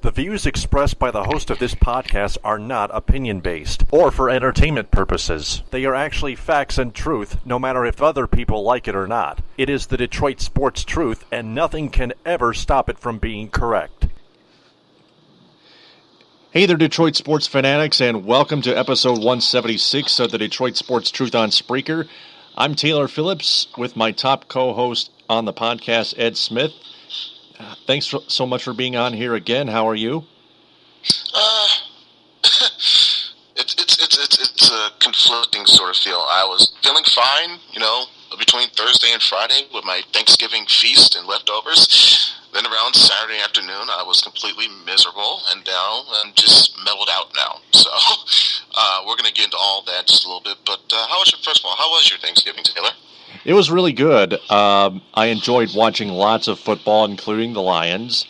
The views expressed by the host of this podcast are not opinion-based or for entertainment purposes. They are actually facts and truth, no matter if other people like it or not. It is the Detroit sports truth, and nothing can ever stop it from being correct. Hey there, Detroit sports fanatics, and welcome to episode 176 of the Detroit Sports Truth on Spreaker. I'm Taylor Phillips with my top co-host on the podcast, Ed Smith. Thanks so much for being on here again. How are you? It's a conflicting sort of feel. I was feeling fine, between Thursday and Friday with my Thanksgiving feast and leftovers. Then around Saturday afternoon, I was completely miserable and down and just mellowed out now. So we're going to get into all that just a little bit. But first of all, how was your Thanksgiving, Taylor? It was really good. I enjoyed watching lots of football, including the Lions,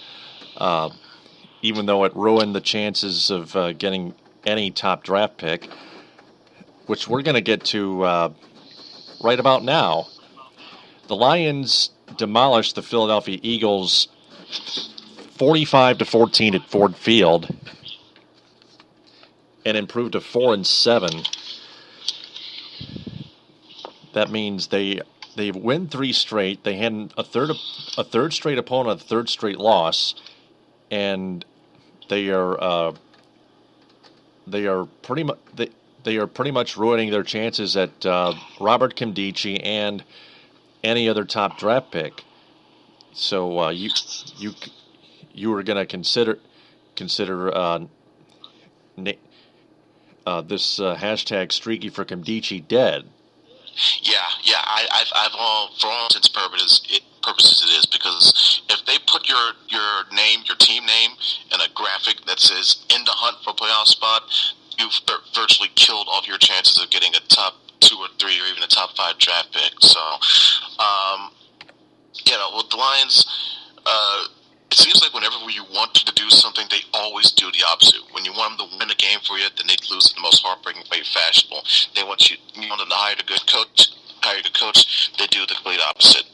even though it ruined the chances of getting any top draft pick, which we're going to get to right about now. The Lions demolished the Philadelphia Eagles 45-14 at Ford Field and improved to 4-7. That means they win 3 straight. They had a third straight opponent, a third straight loss, and they are pretty much ruining their chances at Robert Nkemdiche and any other top draft pick. So you were going to consider this hashtag Streaky for Nkemdiche dead. Yeah. I've for all intents and purposes it is, because if they put your name, your team name, in a graphic that says "in the hunt for a playoff spot," you've virtually killed all of your chances of getting a top 2 or 3 or even a top 5 draft pick. So, with the Lions, it seems like whenever you want to do something, they always do the opposite. When you want them to win a game for you, then they lose in the most heartbreaking way fashionable. They want you want them to hire the coach, they do the complete opposite.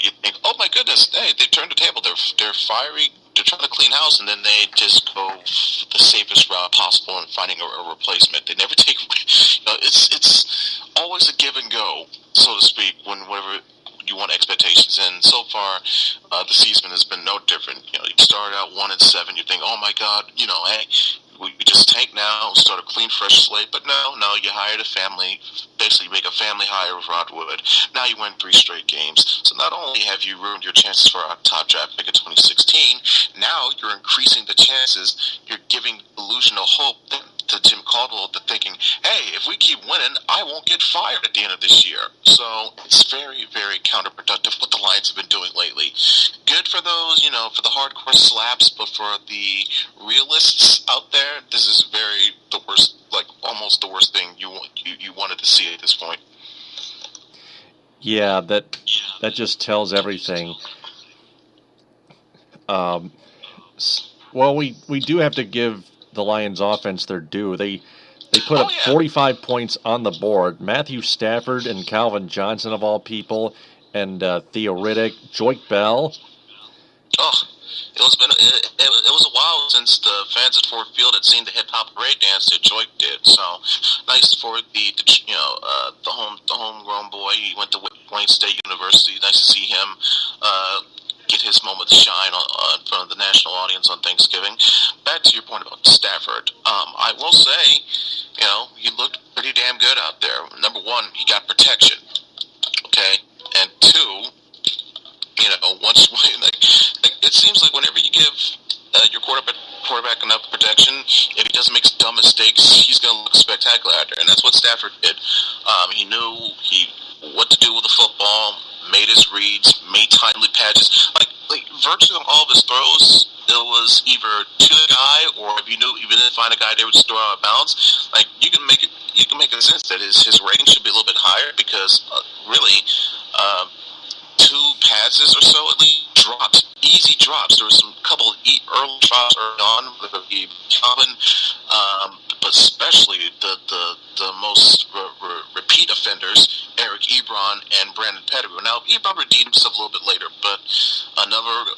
You think, oh my goodness, hey, they turned the table. They're fiery. They're trying to clean house, and then they just go the safest route possible in finding a replacement. They never take. It's always a give and go, so to speak. Whenever you want expectations, and so far the season has been no different. You started out 1-7. You think, oh my God, hey, we just tank now, start a clean, fresh slate. But no, you hired a family, basically make a family hire with Rod Wood. Now you win 3 straight games. So not only have you ruined your chances for a top draft pick in 2016, now you're increasing the chances. You're giving delusional hope to Jim Caldwell, to thinking, hey, if we keep winning, I won't get fired at the end of this year. So it's very, very counterproductive what the Lions have been doing lately. Good for those, for the hardcore slaps, but for the realists out there, this is the worst, like almost the worst thing you wanted to see at this point. Yeah, that just tells everything. Well, we do have to give the Lions offense their due. They put up 45 points on the board. Matthew Stafford and Calvin Johnson, of all people, and Theo Riddick, Joik Bell. Oh, it was a while since the fans at Ford Field had seen the hip hop parade dance that Joik did. So nice for the homegrown boy. He went to Wayne State University. Nice to see him get his moment to shine in front of the national audience on Thanksgiving. Back to your point about Stafford, I will say, he looked pretty damn good out there. Number one, he got protection, okay, and 2, once it seems like whenever you give your quarterback enough protection, if he doesn't make dumb mistakes, he's going to look spectacular out there, and that's what Stafford did. He knew what to do with the football, made his reads, made timely patches. Like virtually all of his throws, it was either to the guy, or if you didn't find a guy there to throw out of bounds, you can make a sense that his rating should be a little bit higher, because really 2 passes or so at least dropped, easy drops. There was some couple of early drops early on, whether it be Calvin, but especially the most repeat offenders, Eric Ebron and Brandon Pettigrew. Now, Ebron redeemed himself a little bit later, but another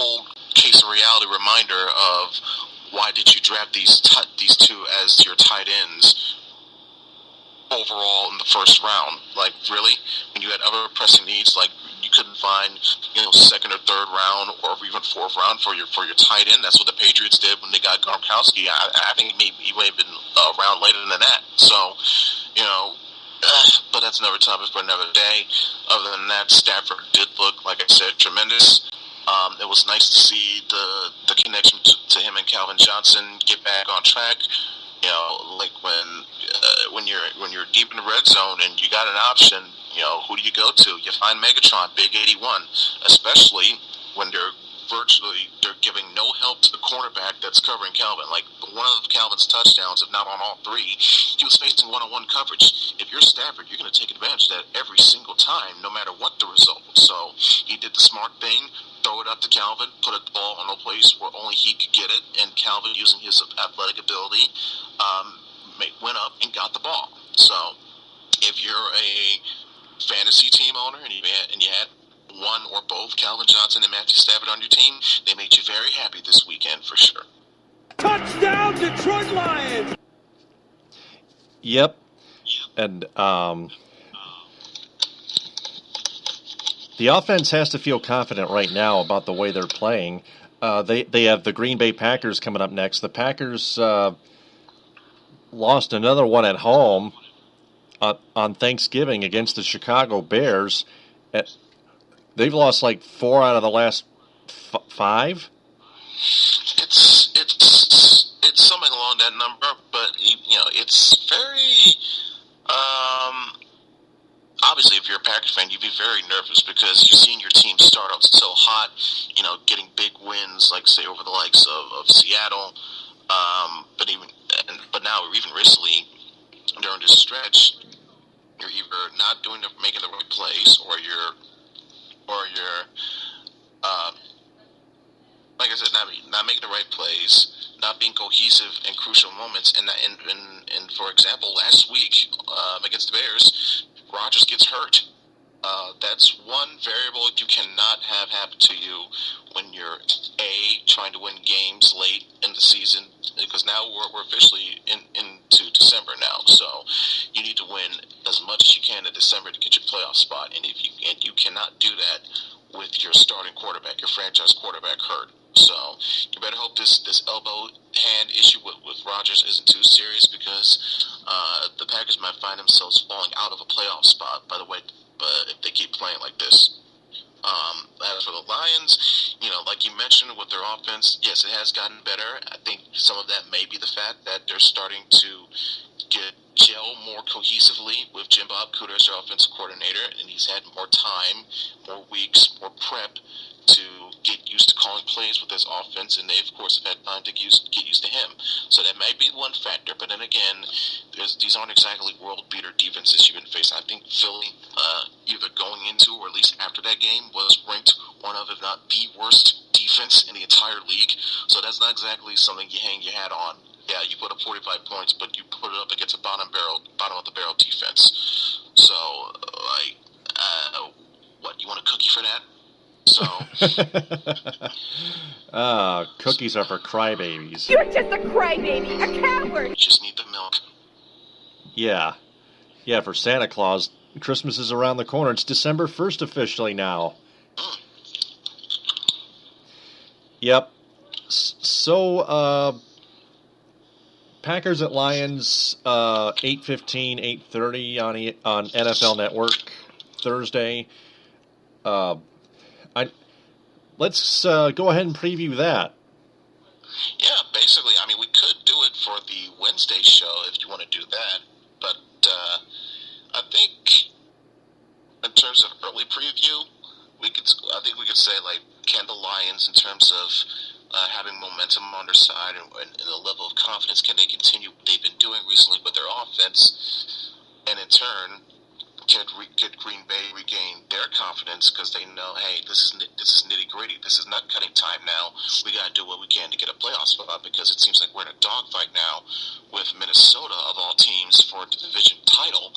full case of reality reminder of why did you draft these two as your tight ends overall in the first round? Like, really? When you had other pressing needs, like you couldn't find, second or third round or even fourth round for your tight end. That's what the Patriots did when they got Gronkowski. I think maybe he may have been around later than that. So, but that's another topic for another day. Other than that, Stafford did look, like I said, tremendous. It was nice to see the connection to him and Calvin Johnson get back on track. Like when you're deep in the red zone and you got an option, who do you go to? You find Megatron, Big 81, especially when they're giving no help to the cornerback that's covering Calvin. Like one of Calvin's touchdowns, if not on all three, he was facing one-on-one coverage. If you're Stafford, you're going to take advantage of that every single time, no matter what the result. So he did the smart thing, throw it up to Calvin, put a ball on a place where only he could get it, and Calvin, using his athletic ability, went up and got the ball. So if you're a fantasy team owner and you had one or both Calvin Johnson and Matthew Stafford on your team, they made you very happy this weekend for sure. Touchdown, Detroit Lions! Yep. And the offense has to feel confident right now about the way they're playing. They have the Green Bay Packers coming up next. The Packers lost another one at home on Thanksgiving against the Chicago Bears. They've lost like 4 out of the last 5. It's something along that number, but it's very obviously if you're a Packers fan, you'd be very nervous because you've seen your team start out so hot, getting big wins like say over the likes of Seattle, but now even recently during this stretch, you're either not making the right plays or you're like I said, not making the right plays, not being cohesive in crucial moments. And for example, last week against the Bears, Rodgers gets hurt. That's one variable you cannot have happen to you when you're trying to win games late in the season, because now we're officially into December now. So you need to win as much as you can in December to get your playoff spot, and you cannot do that with your starting quarterback, your franchise quarterback hurt. So you better hope this elbow hand issue with Rodgers isn't too serious, because the Packers might find themselves falling out of a playoff spot, by the way, if they keep playing like this. As for the Lions, like you mentioned with their offense, yes, it has gotten better. I think some of that may be the fact that they're starting to gel more cohesively with Jim Bob Cooter as their offensive coordinator, and he's had more time, more weeks, more prep to get used to calling plays with his offense, and they, of course, have had time to get used to him. So that may be one factor, but then again, these aren't exactly world-beater defenses you've been facing. I think Philly, either going into or at least after that game, was ranked one of, if not the worst defense in the entire league. So that's not exactly something you hang your hat on. Yeah, you put up 45 points, but you put it up against a bottom of the barrel defense. So, what, you want a cookie for that? So, cookies are for crybabies. You're just a crybaby, a coward. You just need the milk. Yeah, for Santa Claus, Christmas is around the corner. It's December 1st officially now. Yep. So, Packers at Lions, 8:15, 8:30 on NFL Network Thursday. Let's go ahead and preview that. Yeah, basically, we could do it for the Wednesday show if you want to do that. But I think in terms of early preview, I think we could say, like, can the Lions, in terms of having momentum on their side and the level of confidence, can they continue what they've been doing recently with their offense, and in turn, could Green Bay regain their confidence because they know, hey, this is nitty gritty. This is not cutting time now. We got to do what we can to get a playoff spot, because it seems like we're in a dogfight now with Minnesota of all teams for the division title,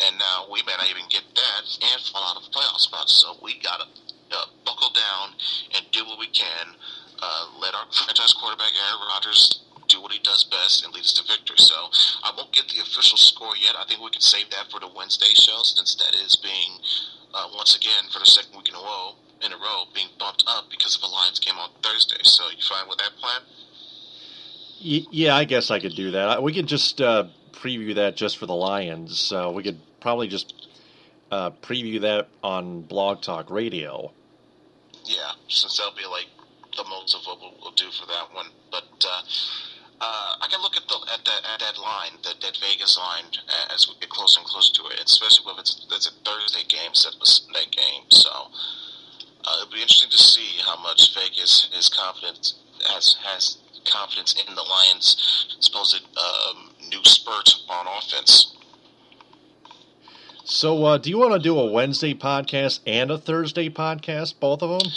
and now we may not even get that and fall out of the playoff spot. So we got to buckle down and do what we can franchise quarterback Aaron Rodgers do what he does best and leads to victory. So I won't get the official score yet. I think we can save that for the Wednesday show, since that is being once again for the second week in a row being bumped up because of a Lions game on Thursday. So you fine with that plan? Yeah, I guess I could do that. We could just preview that just for the Lions. We could probably just preview that on Blog Talk Radio. Yeah, since that'll be like the most of what we'll do for that one. But I can look at that line, that Vegas line, as we get closer and closer to it, especially if it's a Thursday game instead of a Sunday game. So it'll be interesting to see how much Vegas has confidence in the Lions' supposed new spurt on offense. So do you want to do a Wednesday podcast and a Thursday podcast, both of them?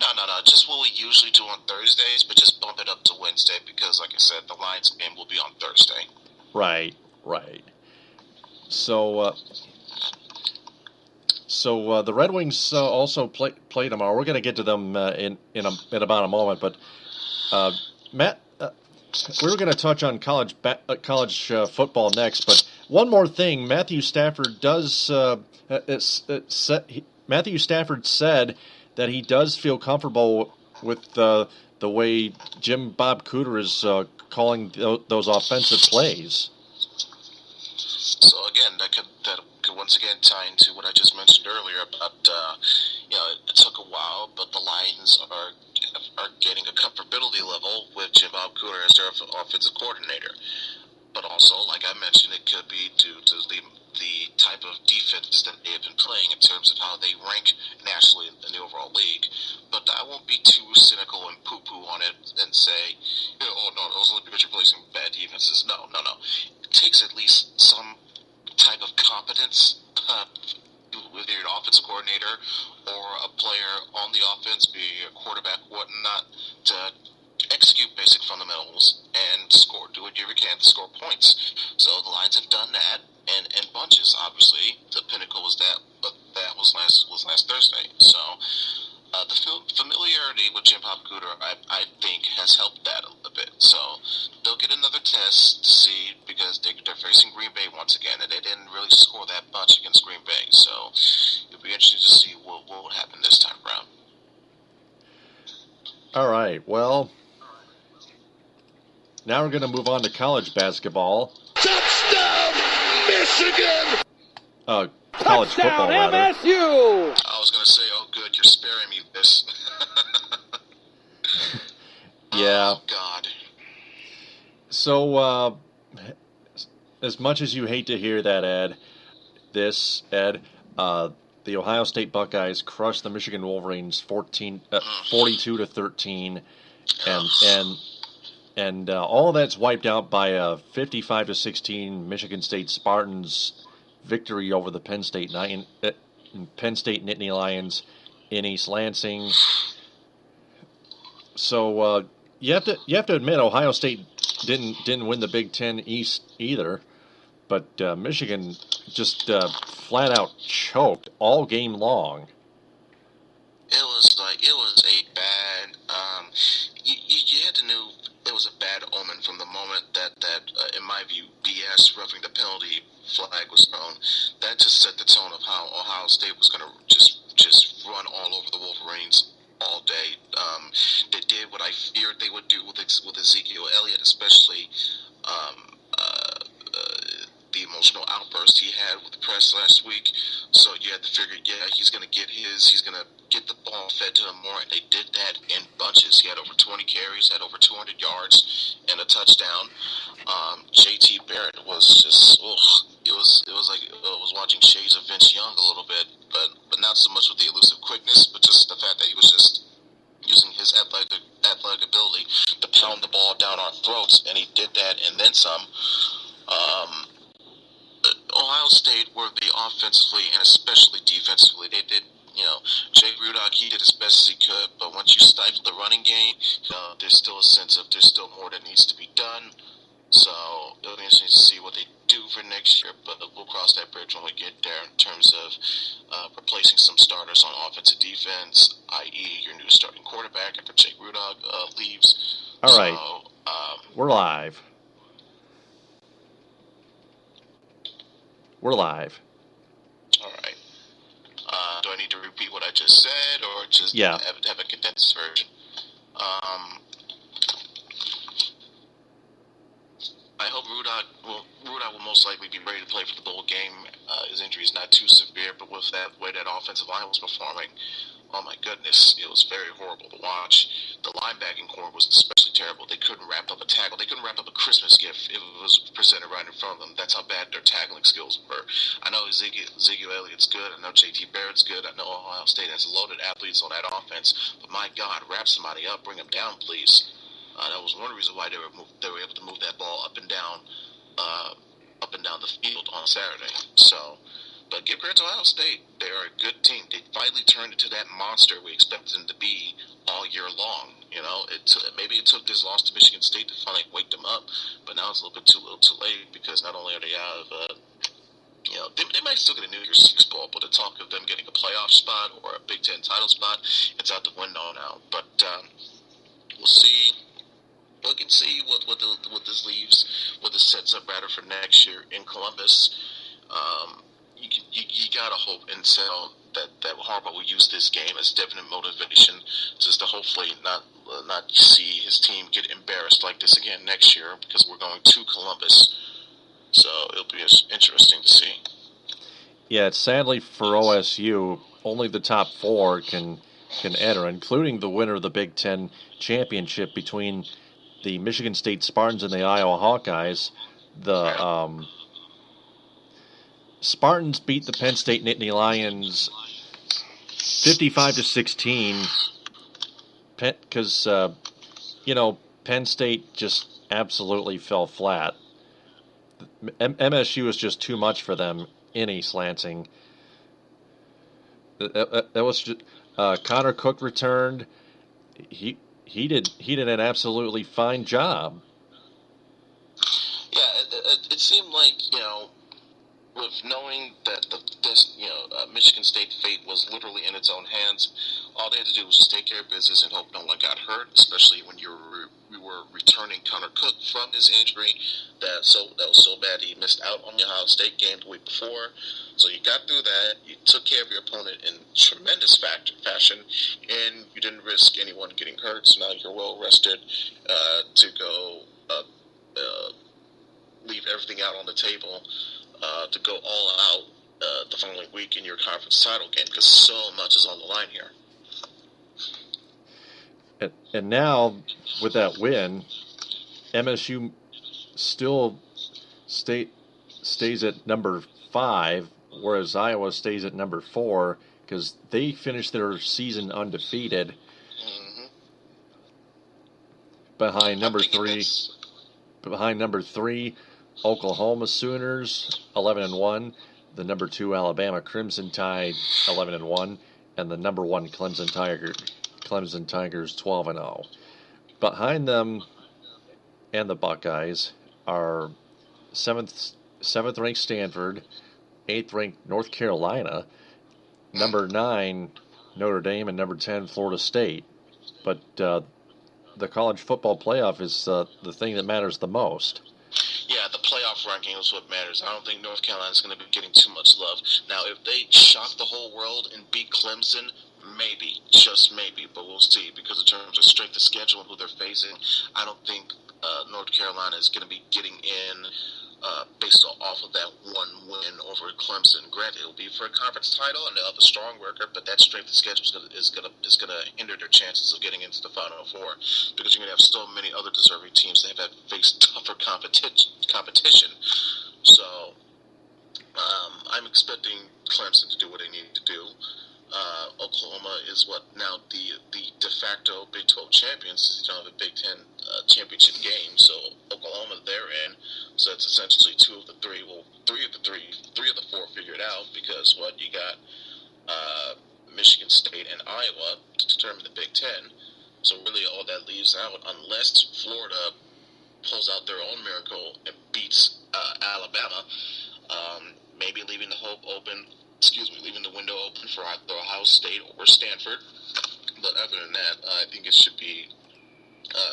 No. Just what we usually do on Thursdays, but just bump it up to Wednesday because, like I said, the Lions game will be on Thursday. Right. So the Red Wings also play tomorrow. We're going to get to them in about a moment, but Matt, we were going to touch on college football next, but one more thing. Matthew Stafford said that he does feel comfortable with the way Bob Cooter is calling those offensive plays. So again, that could once again tie into what I just mentioned earlier about it took a while, but the Lions are getting a comfortability level with Jim Bob Cooter as their offensive coordinator. But also, like I mentioned, it could be due to the type of defense that they have been playing in terms of how they rank nationally in the overall league. But I won't be too cynical and poo-poo on it and say, oh no, those are because you're placing bad defenses. No. It takes at least some type of competence, whether you're an offensive coordinator or a player on the offense, be a quarterback, whatnot, to execute basic fundamentals and score. Do what you can to score points. So the Lions have done that, and bunches. Obviously, the pinnacle was that, but that was last Thursday. So the familiarity with Jim Bob Cooter, I think, has helped that a bit. So they'll get another test to see, because they're facing Green Bay once again, and they didn't really score that much against Green Bay. So it'll be interesting to see what will happen this time around. All right. Well, now we're going to move on to college basketball. Touchdown, Michigan! College football, rather. MSU! I was going to say, oh, good, you're sparing me this. Yeah. Oh, God. So, as much as you hate to hear that, Ed, the Ohio State Buckeyes crushed the Michigan Wolverines 42-13, and all of that's wiped out by a 55-16 Michigan State Spartans victory over the Penn State Nittany Lions in East Lansing. So you have to admit, Ohio State didn't win the Big Ten East either, but Michigan just flat out choked all game long. It was a bad. You had to know it was a bad omen from the moment that in my view, BS roughing the penalty flag was thrown. That just set the tone of how Ohio State was going to just run all over the Wolverines all day. They did what I feared they would do with Ezekiel Elliott, especially the emotional outburst he had with the press last week. So you had to figure, he's going to get he's going to get the ball fed to him more, and they did that in bunches. He had over 20 carries, had over 200 yards, and a touchdown. JT Barrett was just, it was like I was watching shades of Vince Young a little bit, but not so much with the elusive quickness, but just the fact that he was just using his athletic ability to pound the ball down our throats, and he did that and then some. Ohio State were the offensively and especially defensively. They did, Jake Rudock, he did as best as he could, but once you stifle the running game, there's still a sense of there's still more that needs to be done. So it'll be interesting to see what they do for next year, but we'll cross that bridge when we get there in terms of replacing some starters on offense and defense, i.e. your new starting quarterback after Jake Rudolph leaves. All right. So, We're live. We're live. all right. Do I need to repeat what I just said, or just have a condensed version? I hope Rudolph will most likely be ready to play for the bowl game. His injury is not too severe, but with that way that offensive line was performing, oh my goodness, it was very horrible to watch. The linebacking core was especially terrible. They couldn't wrap up a tackle. They couldn't wrap up a Christmas gift if it was presented right in front of them. That's how bad their tackling skills were. I know Ezekiel Elliott's good. I know JT Barrett's good. I know Ohio State has loaded athletes on that offense. But my God, wrap somebody up, bring them down, please. That was one reason why they were able to move that ball up and down the field on Saturday. So, but give credit to Ohio State. They are a good team. They finally turned into that monster we expected them to be all year long. You know, maybe it took this loss to Michigan State to finally wake them up, but now it's a little too late because not only are they out of they might still get a New Year's Six bowl, but the talk of them getting a playoff spot or a Big Ten title spot, it's out the window now. But we'll see. We can see what this leaves, what this sets up rather for next year in Columbus. You gotta hope and sell that Harbaugh will use this game as definite motivation, just to hopefully not see his team get embarrassed like this again next year, because we're going to Columbus. So it'll be interesting to see. Yeah, sadly for OSU, only the top four can enter, including the winner of the Big Ten championship between the Michigan State Spartans and the Iowa Hawkeyes. The Spartans beat the Penn State Nittany Lions 55-16 because, Penn State just absolutely fell flat. MSU was just too much for them in East Lansing. That was just, Connor Cook returned. He did an absolutely fine job. Yeah, it seemed like, with knowing that Michigan State fate was literally in its own hands, all they had to do was just take care of business and hope no one got hurt, especially when we were returning Connor Cook from his injury that was so bad he missed out on the Ohio State game the week before. So you got through that, you took care of your opponent in tremendous fashion, and you didn't risk anyone getting hurt, so now you're well rested to go leave everything out on the table to go all out the following week in your conference title game, because so much is on the line here. And now, with that win, MSU still stays at number 5, whereas Iowa stays at number 4, because they finished their season undefeated behind number 3. Behind number 3, Oklahoma Sooners 11-1, the number 2 Alabama Crimson Tide 11-1, and the number 1 Clemson Tigers 12-0. Behind them and the Buckeyes are 7th ranked Stanford, 8th ranked North Carolina, number 9 Notre Dame, and number 10 Florida State. But the college football playoff is the thing that matters the most. Yeah, the playoff ranking is what matters. I don't think North Carolina is going to be getting too much love. Now, if they shock the whole world and beat Clemson, maybe, just maybe, but we'll see, because in terms of strength of schedule and who they're facing, I don't think North Carolina is going to be getting in based off of that one win over Clemson. Granted, it'll be for a conference title, and they'll have a strong record, but that strength of schedule is going to hinder their chances of getting into the Final Four, because you're going to have so many other deserving teams that have faced tougher competition. So I'm expecting Clemson to do what they need to do. Oklahoma is now the de facto Big 12 champions, since you don't have a Big 10 championship game. So Oklahoma, they're in. So it's essentially 2 of the 3. Well, 3 of the 4 figured out, because you got Michigan State and Iowa to determine the Big 10. So really, all that leaves out, unless Florida pulls out their own miracle and beats Alabama, maybe leaving leaving the window open for either Ohio State or Stanford. But other than that, I think it should be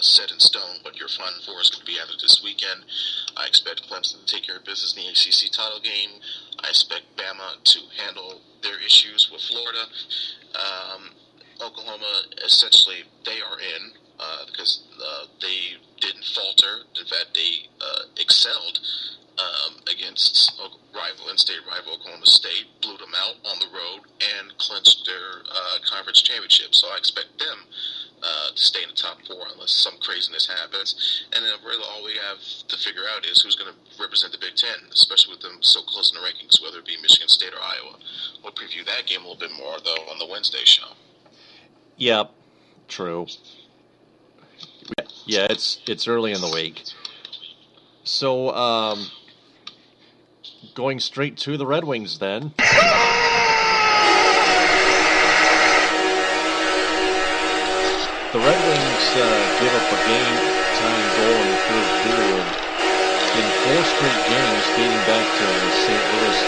set in stone what your Final Four is going to be after this weekend. I expect Clemson to take care of business in the ACC title game. I expect Bama to handle their issues with Florida. Oklahoma, essentially, they are in because they didn't falter. In fact, they excelled against in-state rival Oklahoma State, blew them out on the road, and clinched their conference championship. So I expect them to stay in the top four unless some craziness happens. And then really all we have to figure out is who's going to represent the Big Ten, especially with them so close in the rankings, whether it be Michigan State or Iowa. We'll preview that game a little bit more, though, on the Wednesday show. Yep, true. Yeah, it's early in the week. So, going straight to the Red Wings then. The Red Wings gave up a game-tying goal in the third period in 4 straight games dating back to the St. Louis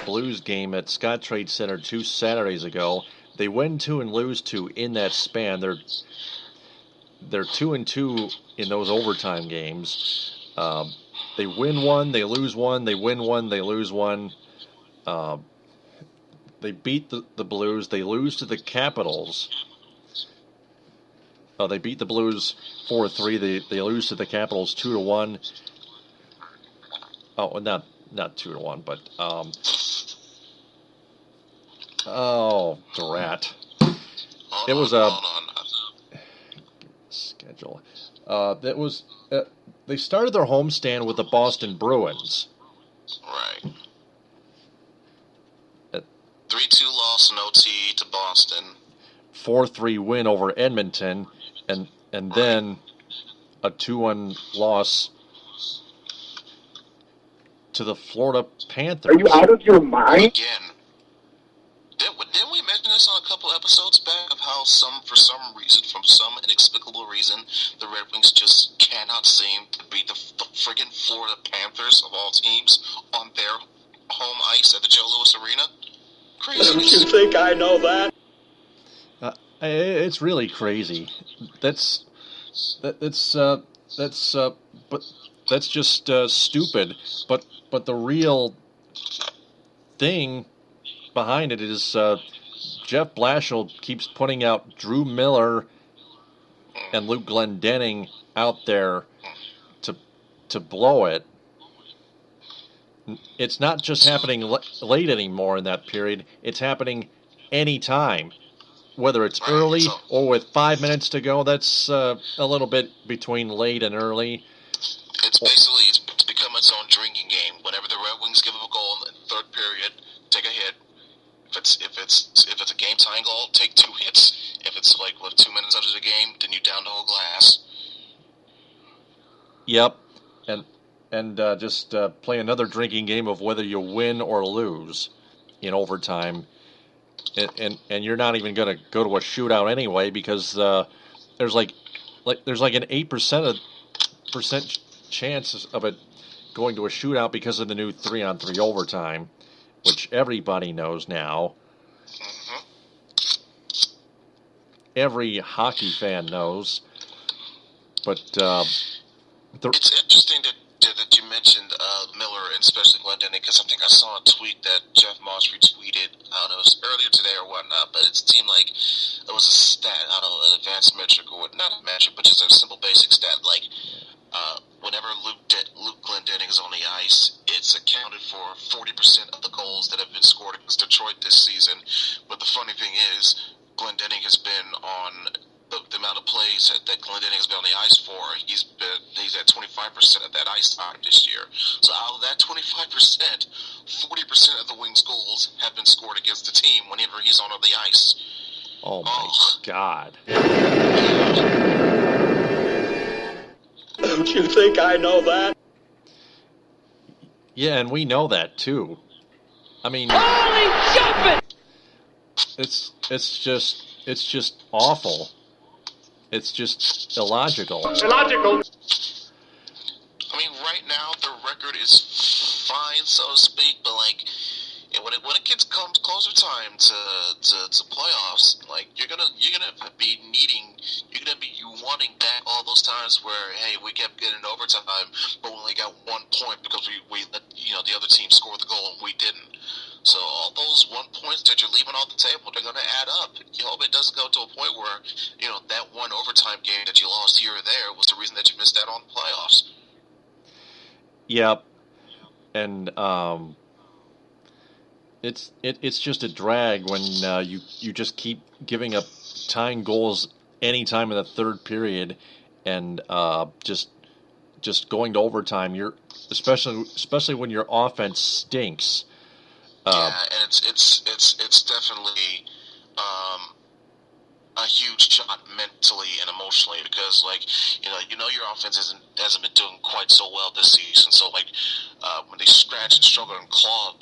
Blues game at Scottrade Center 2 Saturdays ago. They win 2 and lose 2 in that span. They're 2-2 in those overtime games. They win 1, they lose 1, they win 1, they lose 1. They beat the Blues. They lose to the Capitals. They beat the Blues 4-3. They lose to the Capitals 2-1. Oh, not 2-1, but drat. It was a schedule. That was they started their homestand with the Boston Bruins. Right. 3-2 loss in OT to Boston. 4-3 win over Edmonton, and then a 2-1 loss to the Florida Panthers. Are you out of your mind? Again. Didn't we mention this on a couple episodes back of how for some reason, from some inexplicable reason, the Red Wings just cannot seem to beat the friggin' Florida Panthers of all teams on their home ice at the Joe Louis Arena? Crazy. Don't you think I know that? It's really crazy. That's just stupid. But the real thing behind it is Jeff Blashill keeps putting out Drew Miller and Luke Glendening out there to blow it. It's not just happening late anymore in that period. It's happening anytime. Whether it's early or with 5 minutes to go, that's a little bit between late and early. It's become its own drinking game. Whenever the Red Wings give up a goal in the third period, take a hit. If it's a game tying goal, take 2 hits. If it's 2 minutes after the game, then you down the whole glass. Yep, and just play another drinking game of whether you win or lose in overtime. And you're not even going to go to a shootout anyway because there's like an 8% chance of it going to a shootout because of the new 3-on-3 overtime, which everybody knows now. Mm-hmm. Every hockey fan knows. But it's interesting that you mentioned Miller and especially Glendening, because I think I saw a tweet that Jeff Moss retweeted. I don't know, it was earlier today or whatnot, but it seemed like it was a stat, I don't know, an advanced metric or not a metric, but just a simple basic stat. Whenever Luke Glendening is on the ice, it's accounted for 40% of the goals that have been scored against Detroit this season. But the funny thing is, Glendening has been on the amount of plays that Glendening has been on the ice for. He's at 25% of that ice time this year. So out of that 25%, 40% of the Wings' goals have been scored against the team whenever he's on the ice. oh my God. Don't you think I know that? Yeah, and we know that too. I mean, Holy jumping! it's just awful. It's just illogical. Illogical. now their record is fine, so to speak. But like, when it gets comes closer time to playoffs, like you're gonna be wanting back all those times where, hey, we kept getting overtime, but we only got 1 point because we let the other team score the goal and we didn't. So all those 1 points that you're leaving on the table, they're going to add up. You hope it doesn't go to a point where, that one overtime game that you lost here or there was the reason that you missed out on the playoffs. Yep. And it's just a drag when you just keep giving up tying goals any time in the third period, and just going to overtime. You're especially when your offense stinks. Yeah, and it's definitely a huge shot mentally and emotionally because, like, your offense hasn't been doing quite so well this season. So, like, when they scratch and struggle and claw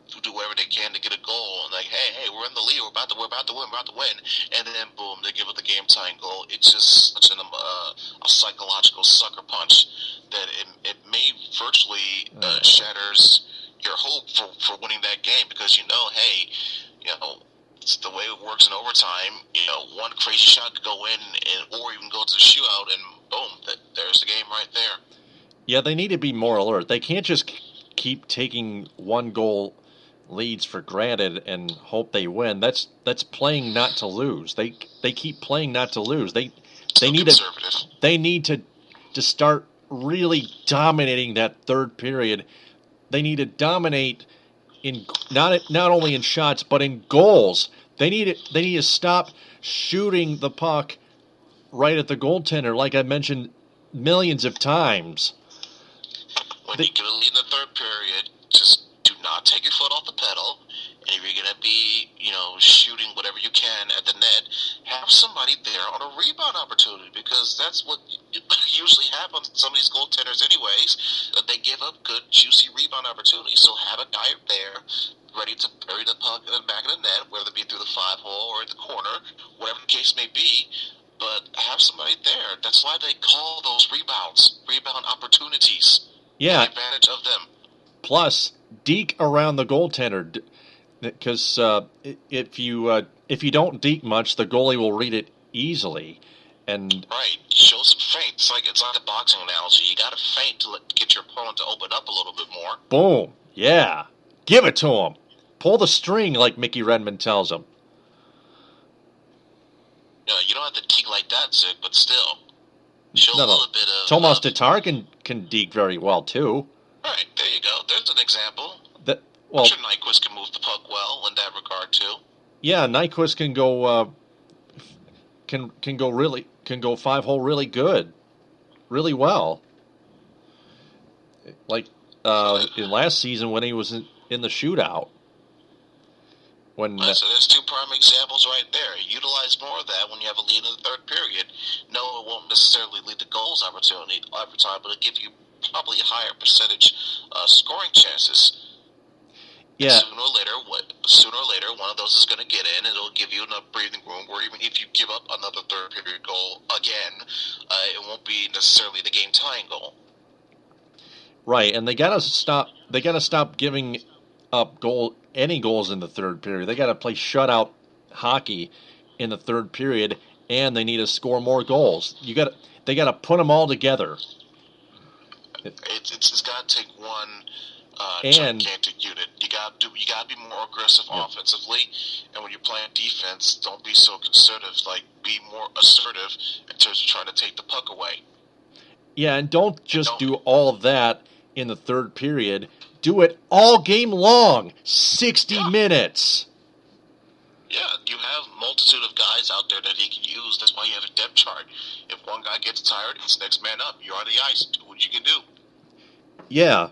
to do whatever they can to get a goal, and like, hey, we're in the lead, we're about to win, and then boom, they give up the game-tying goal. It's just such a psychological sucker punch that it may virtually shatters your hope for winning that game because hey, it's the way it works in overtime. One crazy shot could go in, or even go to the shootout, and boom, there's the game right there. Yeah, they need to be more alert. They can't just keep taking one goal leads for granted and hope they win. That's playing not to lose. They keep playing not to lose. They need to start really dominating that third period. They need to dominate in not only in shots but in goals. They need to stop shooting the puck right at the goaltender, like I mentioned millions of times. When you get a lead in the third period, just do not take your foot off the pedal. And if you're going to be, shooting whatever you can at the net, have somebody there on a rebound opportunity because that's what usually happens to some of these goaltenders anyways. That they give up good, juicy rebound opportunities. So have a guy there ready to bury the puck in the back of the net, whether it be through the 5-hole or in the corner, whatever the case may be. But have somebody there. That's why they call those rebound opportunities. Yeah. Take advantage of them. Plus, deke around the goaltender, because if you don't deke much, the goalie will read it easily. And right, show some feint. It's like a boxing analogy. You got to feint to get your opponent to open up a little bit more. Boom, yeah, give it to him. Pull the string, like Mickey Redmond tells him. You don't have to deke like that, Zig, but still, show a little bit of. Tomas Tatar can deke very well too. Right, there you go. There's an example. Well, I'm sure Nyquist can move the puck well in that regard too. Yeah, Nyquist can go can go 5-hole really good, really well. Like in last season when he was in the shootout. So there's two prime examples right there. Utilize more of that when you have a lead in the third period. No, it won't necessarily lead to goals opportunity every time, but it'll give you probably a higher percentage scoring chances. Yeah. Sooner or later, one of those is going to get in, and it'll give you enough breathing room where even if you give up another third period goal again, it won't be necessarily the game tying goal. Right, and they gotta stop giving up any goals in the third period. They gotta play shutout hockey in the third period, and they need to score more goals. They gotta put them all together. It's got to take one and gigantic unit. You got to be more aggressive offensively, and when you're playing defense, don't be so conservative. Like, be more assertive in terms of trying to take the puck away. Yeah, and don't just do all of that in the third period. Do it all game long, 60 minutes. Yeah, you have a multitude of guys out there that he can use. That's why you have a depth chart. If one guy gets tired, it's next man up. You're on the ice. Do what you can do. Yeah.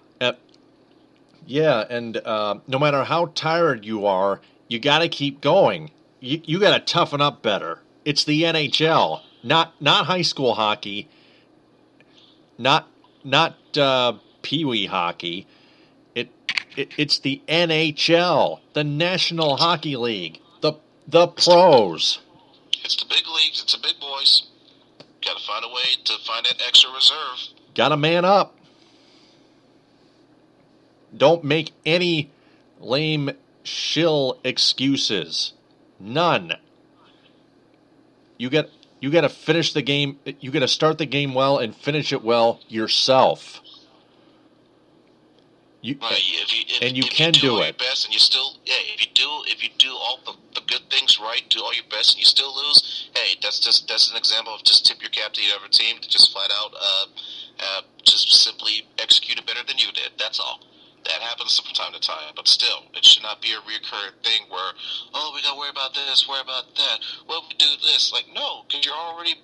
And no matter how tired you are, you got to keep going. You got to toughen up better. It's the NHL, not high school hockey, not pee-wee hockey. It's the NHL, the National Hockey League, the pros. It's the big leagues. It's the big boys. Got to find a way to find that extra reserve. Got to man up. Don't make any lame shill excuses. None. You got to finish the game. You got to start the game well and finish it well yourself. You can do it. Best and you still, if you do all the good things right, do all your best, and you still lose. Hey, that's an example of just tip your cap to the other team to just flat out just simply execute it better than you did. That's all. That happens from time to time, but still, it should not be a recurring thing where, we got to worry about this, worry about that. Well, we do this. Like, no, because you're already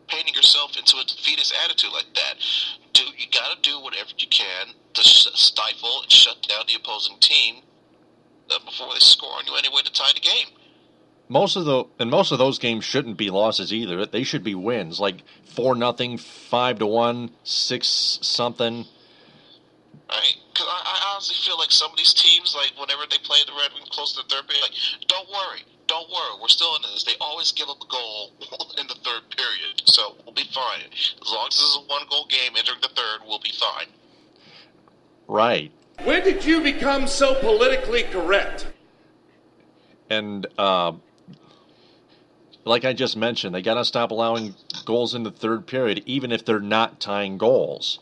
painting yourself into a defeatist attitude like that. You got to do whatever you can to stifle and shut down the opposing team before they score on you anyway to tie the game. Most of those games shouldn't be losses either. They should be wins, like 4-0, 5-1, 6-something. Right, because I honestly feel like some of these teams, like whenever they play the Red Wings close to the third period, like, don't worry, we're still in this. They always give up a goal in the third period, so we'll be fine. As long as this is a one-goal game entering the third, we'll be fine. Right. When did you become so politically correct? And like I just mentioned, they got to stop allowing goals in the third period, even if they're not tying goals.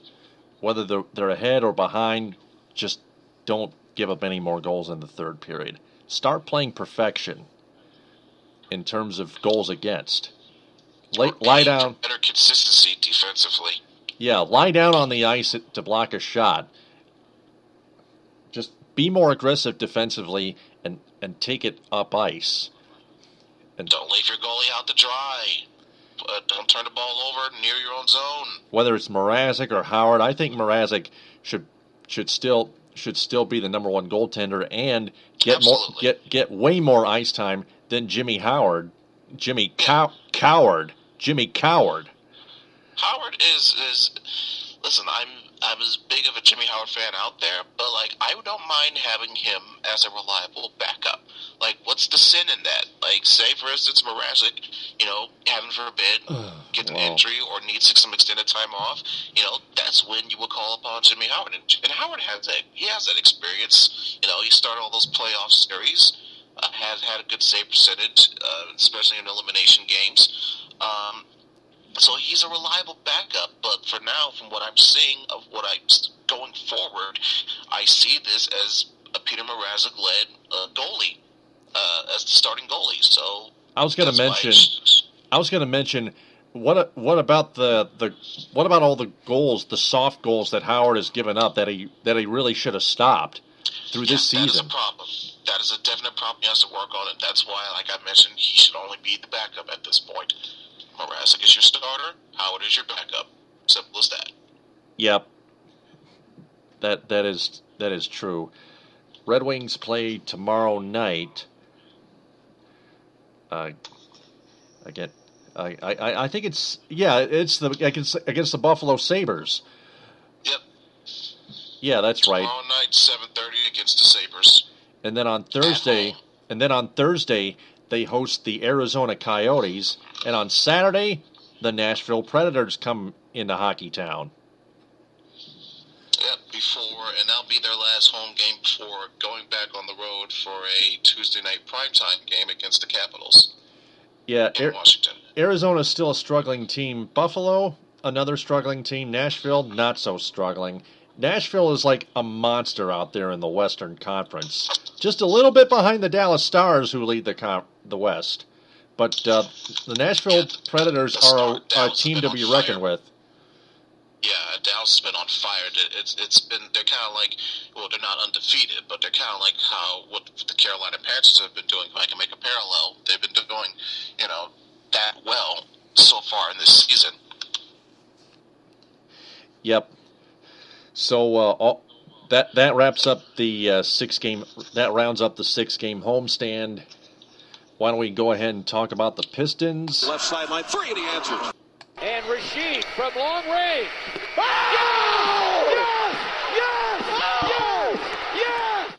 Whether they're ahead or behind, just don't give up any more goals in the third period. Start playing perfection in terms of goals against. Lie down. Better consistency defensively. Yeah, lie down on the ice to block a shot. Just be more aggressive defensively and take it up ice. And don't leave your goalie out to dry. Don't turn the ball over near your own zone. Whether it's Mrazek or Howard, I think Mrazek should still be the number one goaltender and get way more ice time than Jimmy Howard. Jimmy Coward. Howard is listen, I'm as big of a Jimmy Howard fan out there, but like I don't mind having him as a reliable backup. Like, what's the sin in that? Like, say for instance, Mrazek, heaven forbid, gets an injury or needs some extended time off. That's when you would call upon Jimmy Howard, and Howard has that. He has that experience. He started all those playoff series, has had a good save percentage, especially in elimination games. So he's a reliable backup, but for now, from what I'm seeing of what I'm going forward, I see this as a Peter Mrazek-led goalie, as the starting goalie. So I was going to mention, what about what about all the goals, the soft goals that Howard has given up that he really should have stopped through this season? That is a problem. That is a definite problem. He has to work on it. That's why, like I mentioned, he should only be the backup at this point. Mrazek is your starter. Howard is your backup. Simple as that. Yep. That is true. Red Wings play tomorrow night. Again, I think it's against the Buffalo Sabres. Yep. Yeah, that's right. Tomorrow night, 7:30 against the Sabres. And then on Thursday, they host the Arizona Coyotes, and on Saturday, the Nashville Predators come into Hockey Town. Yep, and that'll be their last home game before going back on the road for a Tuesday night primetime game against the Capitals. Yeah, in Washington. Arizona's still a struggling team. Buffalo, another struggling team. Nashville, not so struggling. Nashville is like a monster out there in the Western Conference. Just a little bit behind the Dallas Stars, who lead the West. But the Nashville Predators are a team to be reckoned with. Yeah, Dallas has been on fire. They're kind of like, they're not undefeated, but they're kind of like what the Carolina Panthers have been doing. If I can make a parallel, they've been doing, that well so far in this season. Yep. So that wraps up the rounds up the 6-game homestand. Why don't we go ahead and talk about the Pistons? Left sideline, 3, and he answers. And Rasheed from long range. Oh! Yes!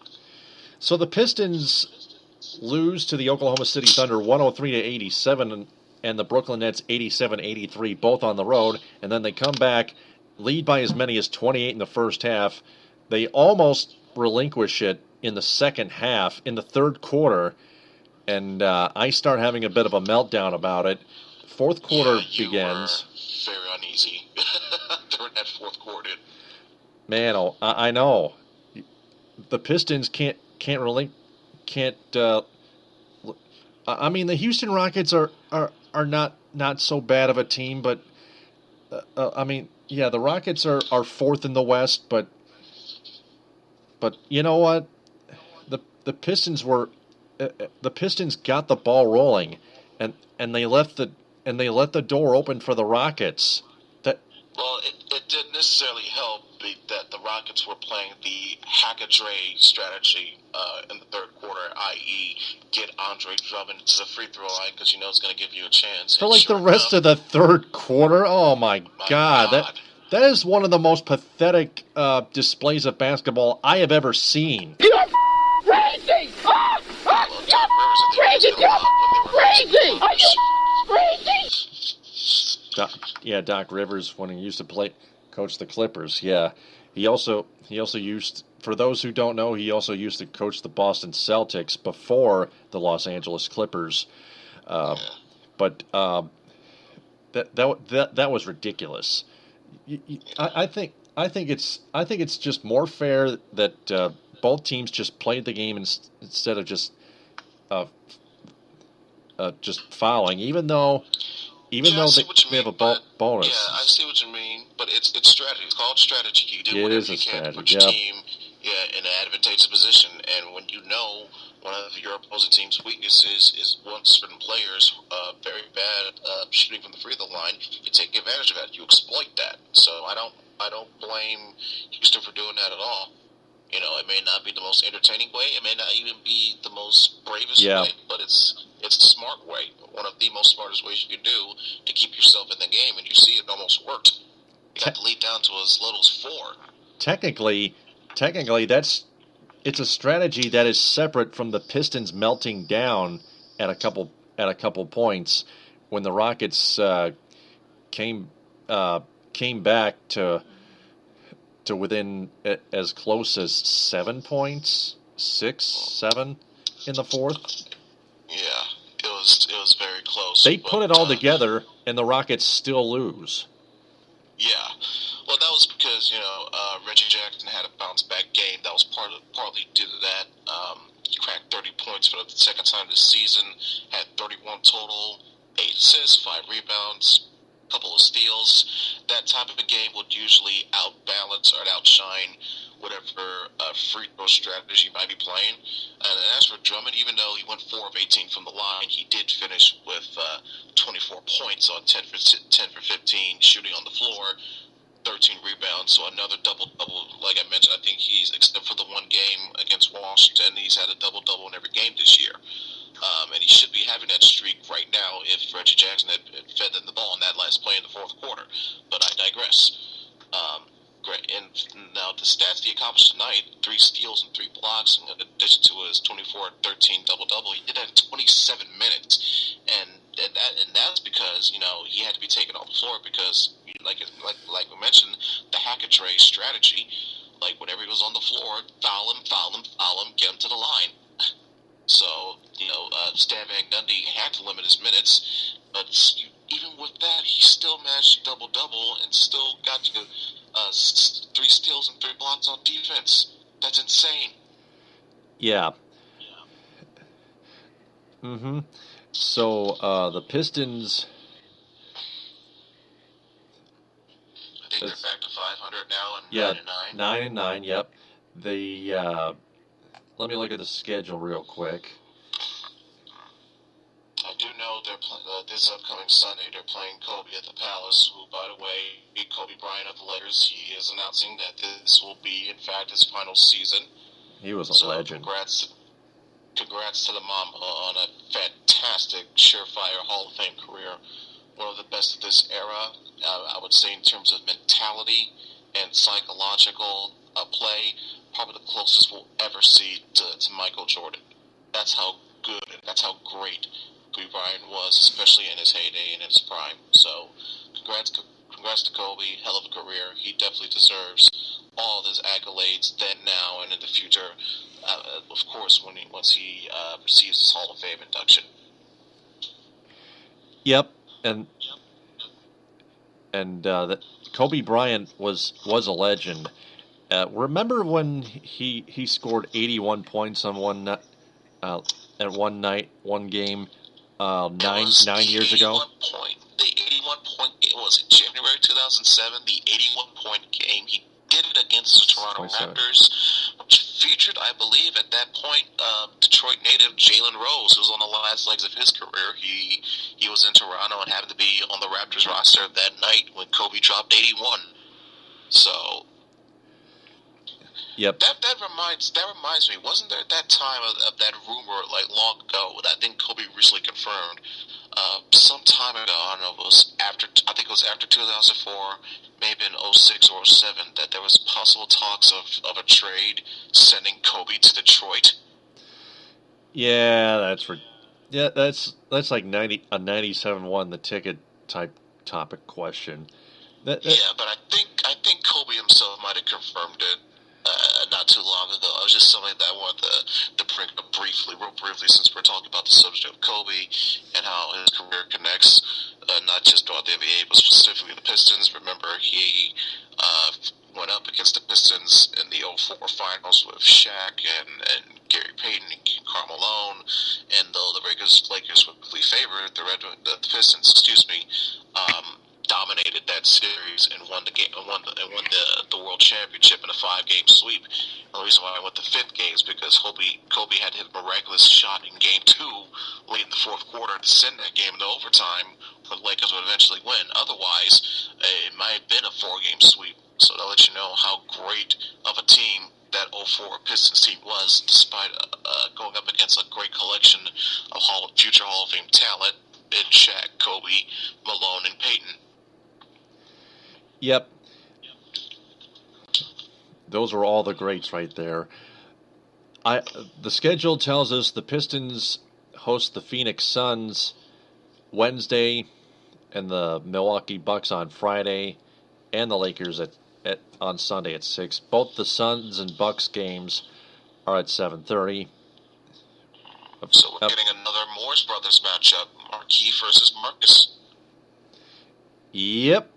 So the Pistons lose to the Oklahoma City Thunder 103-87, and the Brooklyn Nets 87-83, both on the road. And then they come back, lead by as many as 28 in the first half. They almost relinquish it in the second half, in the third quarter, and I start having a bit of a meltdown about it. Fourth quarter begins. Were very uneasy during that fourth quarter. Man, I know. The Pistons can't. I mean, the Houston Rockets are not so bad of a team, but I mean, yeah, the Rockets are fourth in the West, but you know what? The Pistons got the ball rolling, and they left the door open for the Rockets. Well, it didn't necessarily help that the Rockets were playing the hack-a-tray strategy in the third quarter, i.e. get Andre Drummond to the free throw line because you know it's going to give you a chance. For like the rest of the third quarter? Oh, my God. That is one of the most pathetic displays of basketball I have ever seen. You're crazy! You're crazy! You're crazy! Are you crazy? Doc Rivers, when he used to coach the Clippers. Yeah, he also used, for those who don't know, he also used to coach the Boston Celtics before the Los Angeles Clippers. But that was ridiculous. I think it's just more fair that both teams just played the game instead of just fouling, even though they have a bonus. Yeah, I see what you mean, but it's strategy. It's called strategy. You do whatever you can to put your team in an advantageous position, and when you know one of your opposing team's weaknesses is one certain player's very bad shooting from the free throw line, you take advantage of that. You exploit that. So I don't blame Houston for doing that at all. You know, it may not be the most entertaining way. It may not even be the most bravest way, but it's a smart way. One of the most smartest ways you can do to keep yourself in the game, and you see it almost worked. You got the lead down to as little as 4. Technically, it's a strategy that is separate from the Pistons melting down at a couple points when the Rockets came back to within as close as 7 points, 6, 7 in the fourth. Yeah, it was very close. They put it all together, and the Rockets still lose. Yeah, well, that was because Reggie Jackson had a bounce back game. That was partly due to that. He cracked 30 points for the second time this season. Had 31 total, 8 assists, 5 rebounds. Couple of steals. That type of a game would usually outbalance or outshine whatever free throw strategy you might be playing. And as for Drummond, even though he went 4 of 18 from the line, he did finish with 24 points on 10 for 15 shooting on the floor, 13 rebounds, so another double-double. Like I mentioned, I think he's, except for the one game against Washington, he's had a double-double in every game this year. And he should be having that streak right now if Reggie Jackson had fed them the ball in that last play in the fourth quarter. But I digress. Great. And now the stats he accomplished tonight, 3 steals and 3 blocks, in addition to his 24-13 double-double. He did that in 27 minutes. And that's because, he had to be taken off the floor because, like we mentioned, the hack-a-tray strategy, like whenever he was on the floor, foul him, get him to the line. So, Stan Van Gundy had to limit his minutes, but even with that, he still managed double-double and still got to 3 steals and 3 blocks on defense. That's insane. Yeah. Mm-hmm. So, the Pistons... I think they're back to 500 now and 9-9, 9-9. yep. Let me look at the schedule real quick. I do know they're this upcoming Sunday they're playing Kobe at the Palace, who, by the way, Kobe Bryant of the Lakers, he is announcing that this will be, in fact, his final season. He was a legend. Congrats to the Mamba on a fantastic, surefire Hall of Fame career. One of the best of this era, I would say, in terms of mentality and psychological play, probably the closest we'll ever see to Michael Jordan. That's how good and that's how great Kobe Bryant was, especially in his heyday and in his prime. So, congrats congrats to Kobe. Hell of a career. He definitely deserves all of his accolades then, now, and in the future. Of course, once he receives his Hall of Fame induction. Yep, and that Kobe Bryant was a legend. Remember when he scored 81 points on one game 9 years ago? The 81-point game was in January 2007. The 81-point game, he did it against the Toronto Raptors, which featured, I believe, at that point, Detroit native Jalen Rose, who was on the last legs of his career. He was in Toronto and happened to be on the Raptors roster that night when Kobe dropped 81. So, yep. That reminds me. Wasn't there at that time of that rumor like long ago that I think Kobe recently confirmed? Some time ago, I don't know. I think it was after 2004, maybe in 06 or 07, that there was possible talks of a trade sending Kobe to Detroit. Yeah, that's like 97 won the ticket type topic question. Yeah, but I think Kobe himself might have confirmed it not too long ago. It was just something that I wanted to bring up real briefly, since we're talking about the subject of Kobe and how his career connects not just throughout the NBA, but specifically the Pistons. Remember, he went up against the Pistons in the 04 finals with Shaq and Gary Payton and Karl Malone, and though the Lakers were clearly favored, the Pistons, dominated that series and won the game, won the world championship in a 5-game sweep. And the reason why I went to 5th game is because Kobe had his miraculous shot in Game 2 late in the fourth quarter to send that game into overtime, where the Lakers would eventually win. Otherwise, it might have been a 4-game sweep. So that lets you know how great of a team that 04 Pistons team was, despite going up against a great collection of future Hall of Fame talent in Shaq, Kobe, Malone, and Payton. Yep. Those are all the greats right there. The schedule tells us the Pistons host the Phoenix Suns Wednesday, and the Milwaukee Bucks on Friday, and the Lakers on Sunday at 6. Both the Suns and Bucks games are at 7:30. So we're getting another Morris Brothers matchup, Marquis versus Marcus. Yep.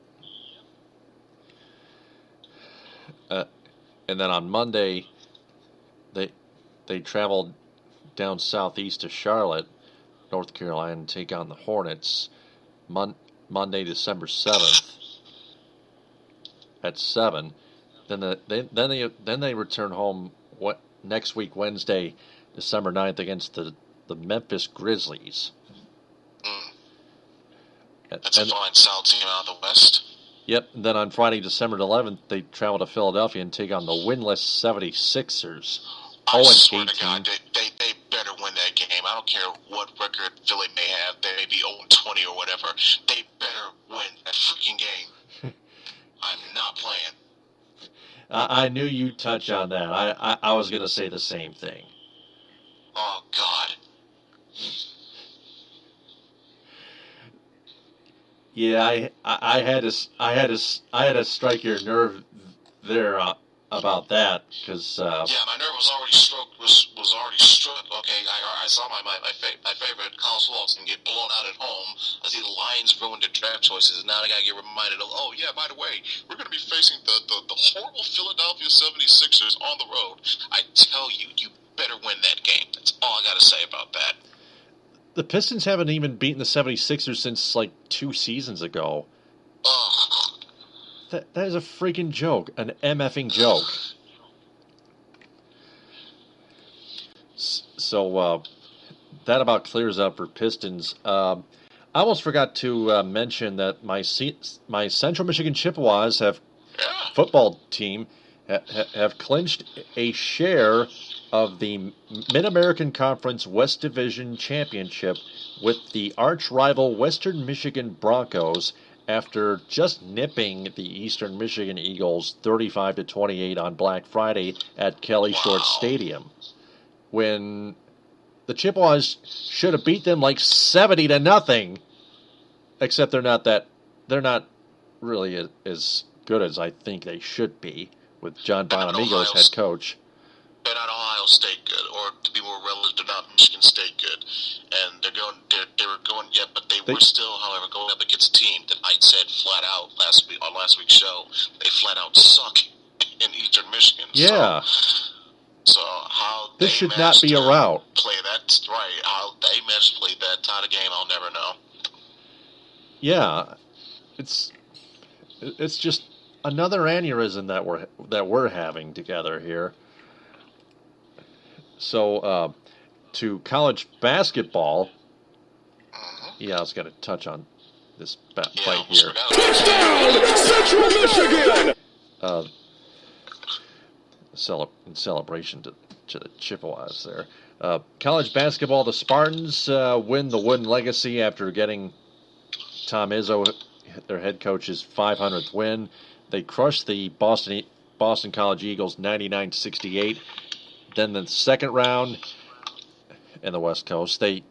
And then on Monday, they traveled down southeast to Charlotte, North Carolina, and take on the Hornets Monday, December 7th at 7. Then they return home next week, Wednesday, December 9th, against the Memphis Grizzlies. That's a fine South team out of the West. Yep, and then on Friday, December 11th, they travel to Philadelphia and take on the winless 76ers. I swear to God, they better win that game. I don't care what record Philly may have. They may be 0-20 or whatever. They better win that freaking game. I'm not playing. I knew you'd touch on that. I was going to say the same thing. Oh, God. Yeah, I had to strike your nerve there about that, because yeah, my nerve was already struck. Okay, I saw my favorite college football team get blown out at home. I see the Lions ruined their draft choices, and now they gotta get reminded of, oh yeah, by the way, we're gonna be facing the horrible Philadelphia 76ers on the road. I tell you, you better win that game. That's all I gotta say about that. The Pistons haven't even beaten the 76ers since like 2 seasons ago. Ugh. That is a freaking joke. An MFing joke. So that about clears up for Pistons. I almost forgot to mention that my Central Michigan Chippewas football team have clinched a share of the Mid-American Conference West Division Championship with the arch-rival Western Michigan Broncos after just nipping the Eastern Michigan Eagles 35-28 on Black Friday at Kelly Short Stadium, when the Chippewas should have beat them like 70-0. Except they're not really as good as I think they should be with John Bonamigo as head coach. They're not Ohio State good, or to be more relative, they're not Michigan State good. And they were going, yeah, but they were still, however, going up against a team that I said flat out on last week's show, they flat out suck in Eastern Michigan. Yeah. So how this they should not be a route. Play that right? How they managed to play that tight of game, I'll never know. Yeah, it's just another aneurysm that we're having together here. So to college basketball. Yeah, I was going to touch on this fight here. Touchdown, Central Michigan! In celebration to the Chippewas there. College basketball, the Spartans win the Wooden Legacy after getting Tom Izzo, their head coach's 500th win. They crushed the Boston College Eagles 99-68. Then the second round in the West Coast, they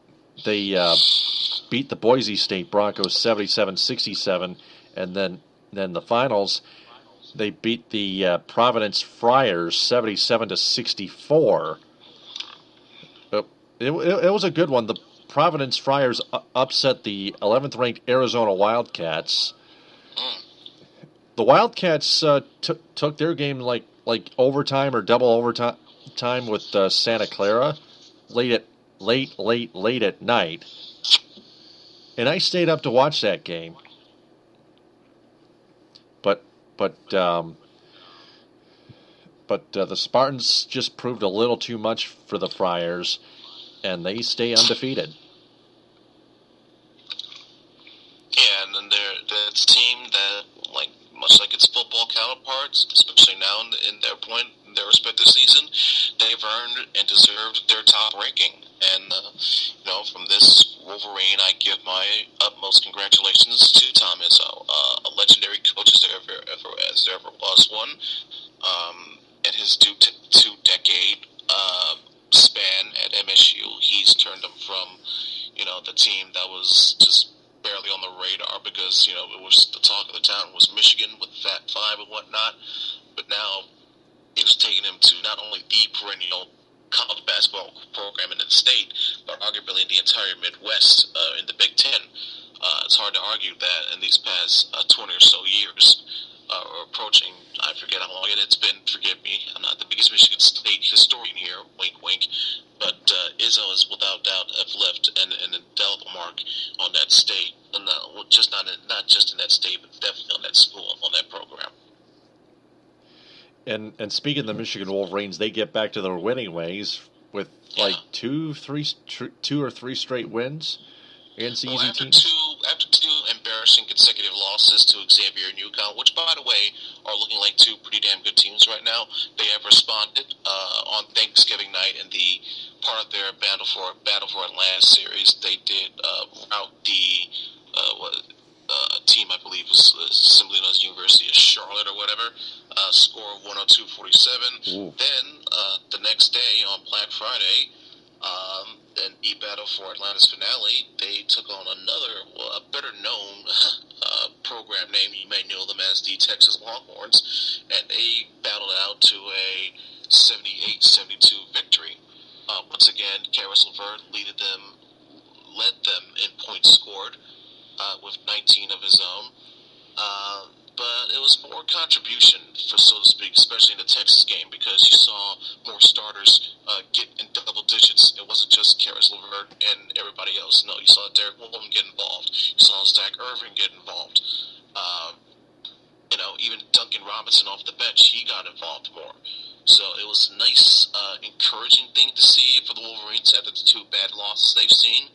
beat the Boise State Broncos 77-67, and then the finals, they beat the Providence Friars 77-64. It was a good one. The Providence Friars upset the 11th ranked Arizona Wildcats. The Wildcats took their game like overtime or double overtime with Santa Clara late at night. And I stayed up to watch that game. But the Spartans just proved a little too much for the Friars, and they stay undefeated. Yeah, and then that's a team that, much like its football counterparts, especially now in their respective season, they've earned and deserved their top ranking. And from this Wolverine, I give my utmost congratulations to Tom Izzo, a legendary coach as there ever was one, and his two-decade span at MSU, he's turned them from the team that was just barely on the radar because it was the talk of the town was Michigan with Fat Five and whatnot, but now it was taking him to not only the perennial college basketball program in the state, but arguably in the entire Midwest in the Big Ten. It's hard to argue that in these past 20 or so years, or approaching, I forget how long it's been, forgive me, I'm not the biggest Michigan State historian here, wink wink, but Izzo has without doubt have left an indelible mark on that state, and not just in that state, but definitely on that school, on that program. And speaking of the Michigan Wolverines, they get back to their winning ways with two or three straight wins against easy teams. After two embarrassing consecutive losses to Xavier and UConn, which by the way are looking like two pretty damn good teams right now, they have responded on Thanksgiving night in the part of their Battle for Atlanta series. They did rout the team I believe was simply known as University of Charlotte or whatever, score of 102-47. Then the next day on Black Friday, in the Battle for Atlanta's finale, they took on a better-known program name. You may know them as the Texas Longhorns, and they battled out to a 78-72 victory. Once again, Karis LeVert led them in points scored with 19 of his own. But it was more contribution, so to speak, especially in the Texas game, because you saw more starters get in double digits. It wasn't just Karis LeVert and everybody else. No, you saw Derek Wolfman get involved. You saw Zach Irving get involved. Even Duncan Robinson off the bench, he got involved more. So it was a nice, encouraging thing to see for the Wolverines after the two bad losses they've seen.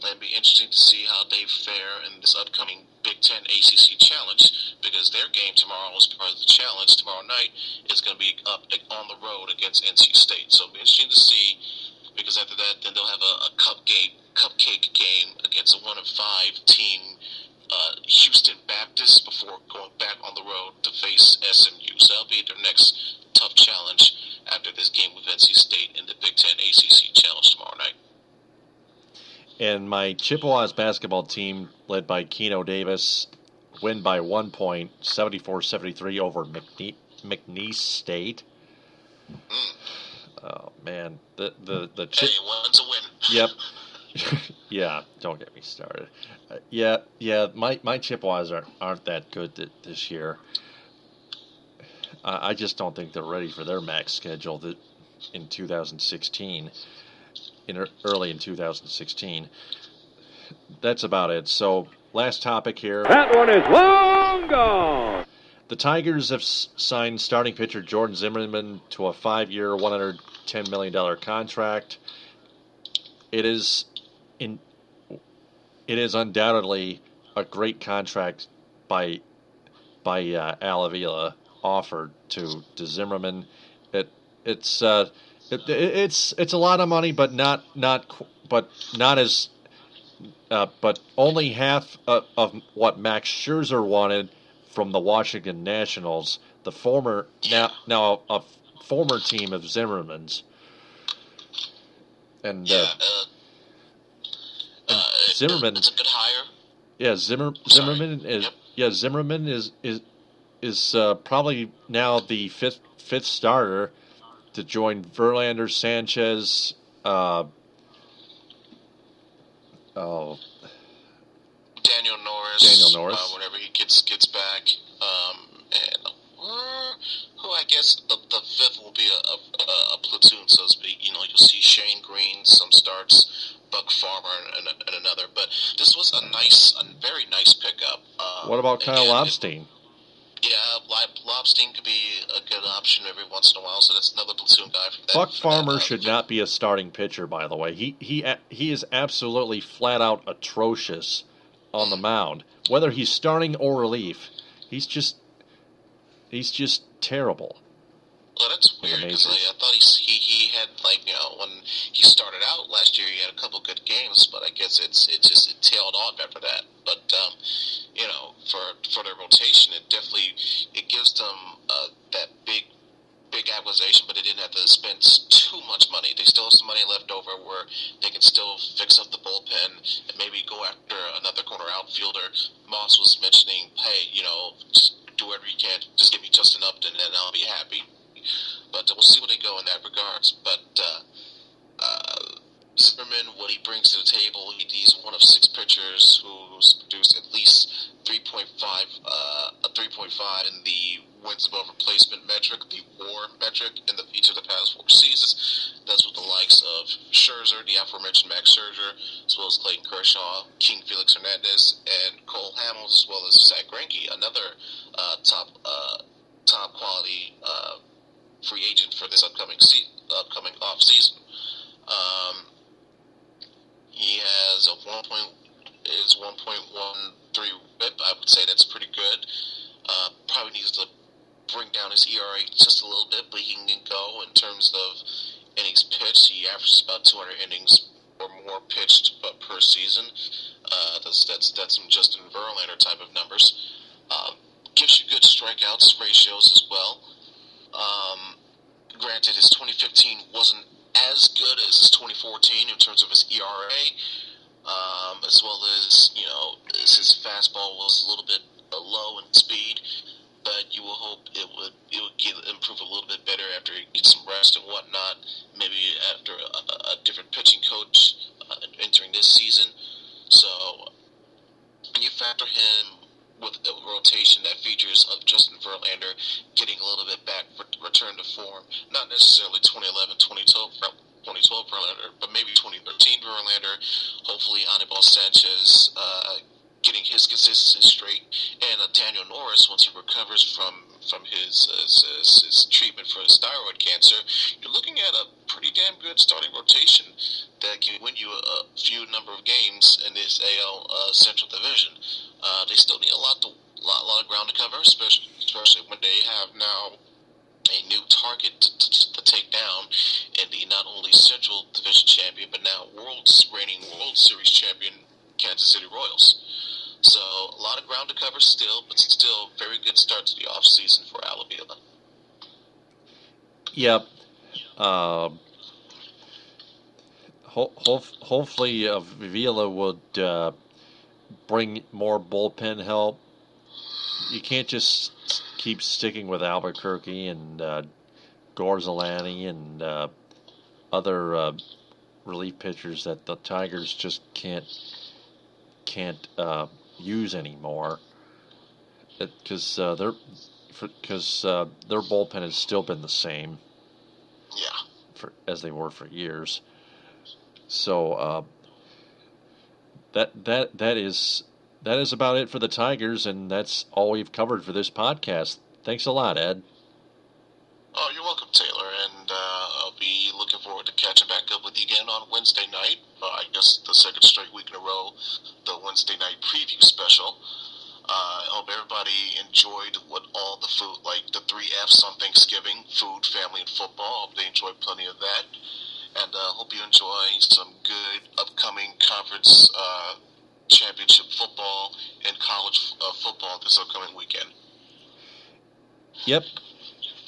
It'd be interesting to see how they fare in this upcoming Big Ten ACC Challenge, because their game tomorrow is part of the challenge. Tomorrow night is going to be up on the road against NC State. So it'll be interesting to see, because after that, then they'll have a cupcake game against a 1-5 team, Houston Baptist, before going back on the road to face SMU. So that'll be their next tough challenge after this game with NC State in the Big Ten ACC Challenge tomorrow night. And my Chippewas basketball team, led by Keno Davis, win by 1 point, 74-73 over McNeese State. Oh man, the Hey, one's a win. Yep. Yeah, don't get me started. Yeah. My Chippewas aren't that good this year. I just don't think they're ready for their max schedule in 2016. Early in 2016. That's about it. So, last topic here. That one is long gone. The Tigers have signed starting pitcher Jordan Zimmerman to a 5-year, $110 million contract. It is undoubtedly a great contract by Al Avila offered to Zimmerman. It's a lot of money, but but only half of what Max Scherzer wanted from the Washington Nationals, the former now a former team of Zimmerman's. And Zimmerman, it's a good hire. Yeah, Zimmerman is. Yep. Yeah, Zimmerman is probably now the fifth starter to join Verlander, Sanchez. Daniel Norris. Whenever he gets back, and who I guess the fifth will be a platoon, so to speak. You'll see Shane Green some starts, Buck Farmer and another. But this was a very nice pickup. What about Kyle Lobstein? Lobstein could be a good option every once in a while. So that's another platoon guy. Buck Farmer should not be a starting pitcher, by the way. He is absolutely flat out atrocious on the mound. Whether he's starting or relief, he's just terrible. Well, that's weird because I thought he had when he started out last year, he had a couple good games, but I guess it tailed off after that. But for their rotation, it gives them that big acquisition, but they didn't have to spend too mumuch money. They still have some money left over where they can still fix up the bullpen and maybe go after another corner outfielder. Moss was mentioning, hey, just do whatever you can, just give me Justin Upton and I'll be happy. But we'll see where they go in that regards. But Zimmerman, what he brings to the table, he's one of 6 pitchers who's produced at least 3.5 in the wins above replacement metric, the WAR metric, in each of the past 4 seasons. That's with the likes of Scherzer, the aforementioned Max Scherzer, as well as Clayton Kershaw, King Felix Hernandez, and Cole Hamels, as well as Zach Greinke, another top quality free agent for this upcoming off season. He has a 1.13 whip. I would say that's pretty good. Probably needs to bring down his ERA just a little bit, but he can go in terms of innings pitched. He averages about 200 innings or more pitched per season. That's some Justin Verlander type of numbers. Gives you good strikeouts ratios as well. Granted, his 2015 wasn't as good as his 2014 in terms of his ERA, as well as his fastball was a little bit low in speed. But you will hope it would improve a little bit better after he gets some rest and whatnot. Maybe after a different pitching coach entering this season. So you factor him with a rotation that features of Justin Verlander getting a little bit back, return to form. Not necessarily 2011, 2012 Verlander, but maybe 2013 Verlander. Hopefully Anibal Sanchez getting his consistency straight, and Daniel Norris, once he recovers from his treatment for his thyroid cancer, you're looking at a pretty damn good starting rotation that can win you a few number of games in this AL Central Division. They still need a lot of ground to cover, especially when they have now a new target to take down in the not only Central Division champion, but now reigning World Series champion Kansas City Royals. So a lot of ground to cover still, but still very good start to the off season for Al Avila. Yep. Hopefully Avila would bring more bullpen help you can't just keep sticking with Albuquerque and Gorzolani and other relief pitchers that the Tigers just can't use anymore. Because their bullpen has still been the same. Yeah. As they were for years. So that is about it for the Tigers, and that's all we've covered for this podcast. Thanks a lot, Ed. Oh, you're welcome, Taylor, and I'll be looking forward to catching back up with you again on Wednesday night. I guess the second straight week in a row, the Wednesday night preview special. I hope everybody enjoyed all the food, like the 3 F's on Thanksgiving: food, family, and football. Hope they enjoyed plenty of that. And hope you enjoy some good upcoming conference championship football and college football this upcoming weekend. Yep.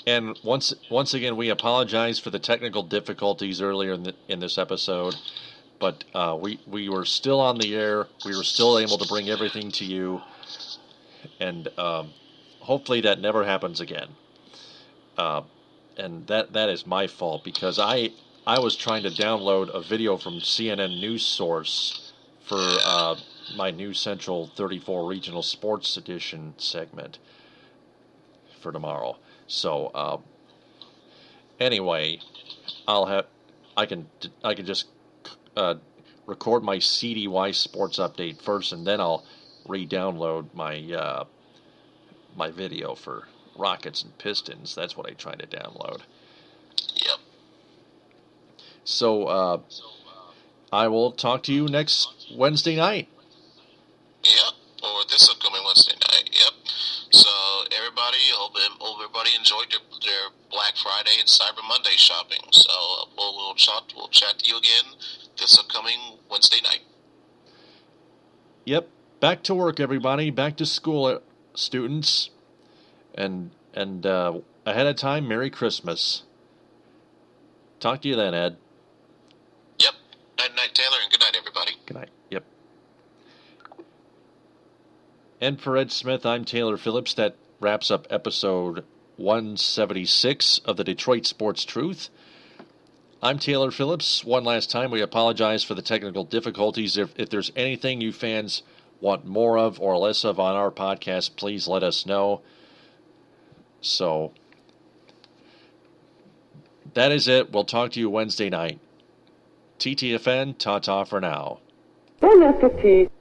And once again, we apologize for the technical difficulties earlier in this episode, but we were still on the air. We were still able to bring everything to you, and hopefully that never happens again. And that is my fault, because I was trying to download a video from CNN News Source for my New Central 34 Regional Sports Edition segment for tomorrow. So anyway, I can just record my CDY Sports Update first, and then I'll re-download my my video for Rockets and Pistons. That's what I tried to download. Yep. So I will talk to you next Wednesday night. Yep, or this upcoming Wednesday night. Yep. So everybody, hope everybody enjoyed their Black Friday and Cyber Monday shopping. So we'll chat to you again this upcoming Wednesday night. Yep. Back to work, everybody. Back to school, students. And ahead of time, Merry Christmas. Talk to you then, Ed. Yep. Night, Taylor, and good night, everybody. Good night. Yep. And for Ed Smith, I'm Taylor Phillips. That wraps up episode 176 of the Detroit Sports Truth. I'm Taylor Phillips. One last time, we apologize for the technical difficulties. If there's anything you fans want more of or less of on our podcast, please let us know. So that is it. We'll talk to you Wednesday night. TTFN, ta-ta for now. Bon appetit.